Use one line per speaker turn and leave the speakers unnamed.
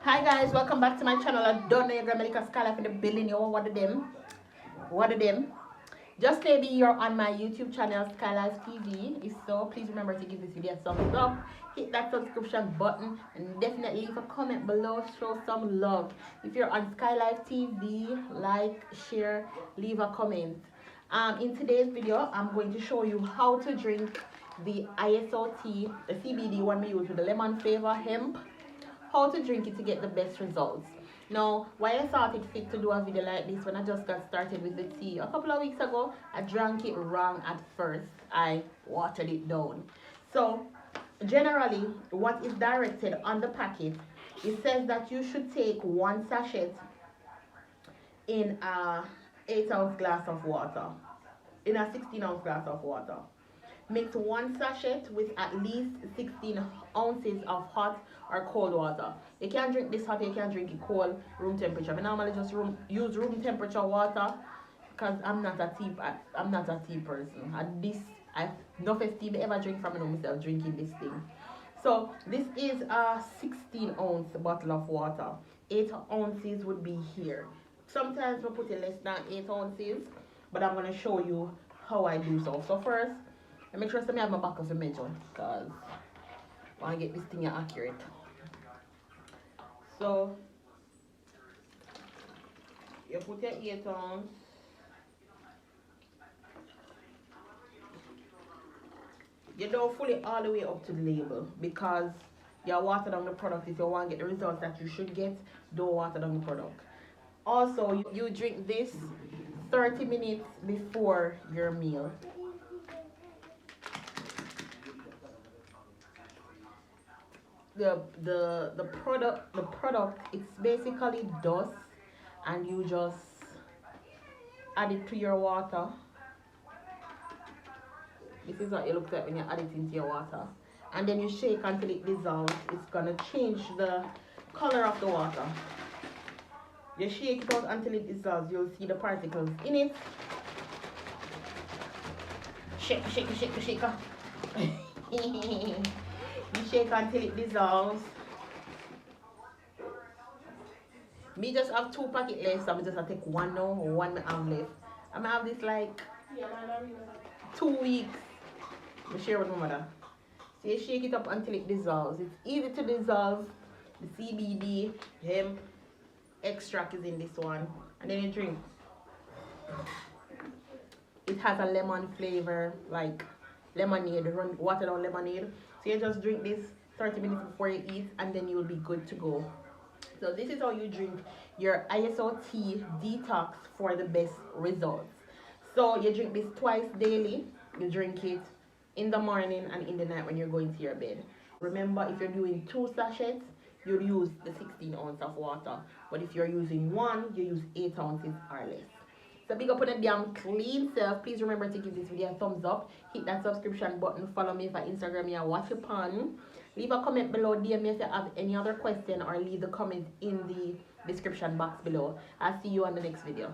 Hi guys, welcome back to my channel. I don't know your girl MELICASKYLIFE in the building. Yo, what of them? What of them? Just maybe you're on my YouTube channel Skylife TV. If so, please remember to give this video a thumbs up, hit that subscription button, and definitely leave a comment below. Show some love. If you're on Skylife TV, like, share, leave a comment. In today's video, I'm going to show you how to drink the Iaso tea, the CBD one we use with the lemon flavor hemp. How to drink it to get the best results. Now, why I thought it fit to do a video like this when I just got started with the tea a couple of weeks ago, I drank it wrong at first. I watered it down. So generally what is directed on the packet, it says that you should take 1 sachet in a 8-ounce glass of water, in a 16-ounce glass of water. Mix 1 sachet with at least 16 ounces of hot or cold water. You can drink this hot, you can drink it cold, room temperature. I normally just use room temperature water because I'm not a tea person. And this, I no tea ever drink from myself drinking this thing. So this is a 16-ounce bottle of water. 8 ounces would be here. Sometimes I put it less than 8 ounces, but I'm gonna show you how I do so. So first, I make sure I have my back of the measure because I want to get this thing accurate. So you put your 8 ounce. You don't fill it all the way up to the label because you water down the product. If you want to get the results that you should get, don't water down the product. Also, you drink this 30 minutes before your meal. The product, it's basically dust, and you just add it to your water. This is what it looks like when you add it into your water, and then you shake until it dissolves. It's gonna change the color of the water. You shake it out until it dissolves. You'll see the particles in it. Shake. You shake until it dissolves. Me just have 2 packets left, so I just take 1 now, 1 I have left. I'm gonna have this like 2 weeks. I share with my mother. So you shake it up until it dissolves. It's easy to dissolve. The CBD hemp extract is in this one, and then you drink. It has a lemon flavor, like lemonade, watered down lemonade. So you just drink this 30 minutes before you eat, and then you'll be good to go. So this is how you drink your Iaso Detox for the best results. So you drink this twice daily. You drink it in the morning and in the night when you're going to your bed. Remember, if you're doing 2 sachets, you'll use the 16 ounces of water. But if you're using 1, you use 8 ounces or less. So big up on a damn clean self. Please remember to give this video a thumbs up. Hit that subscription button. Follow me for Instagram and watch it on. Leave a comment below. DM me if you have any other question, or leave the comment in the description box below. I'll see you on the next video.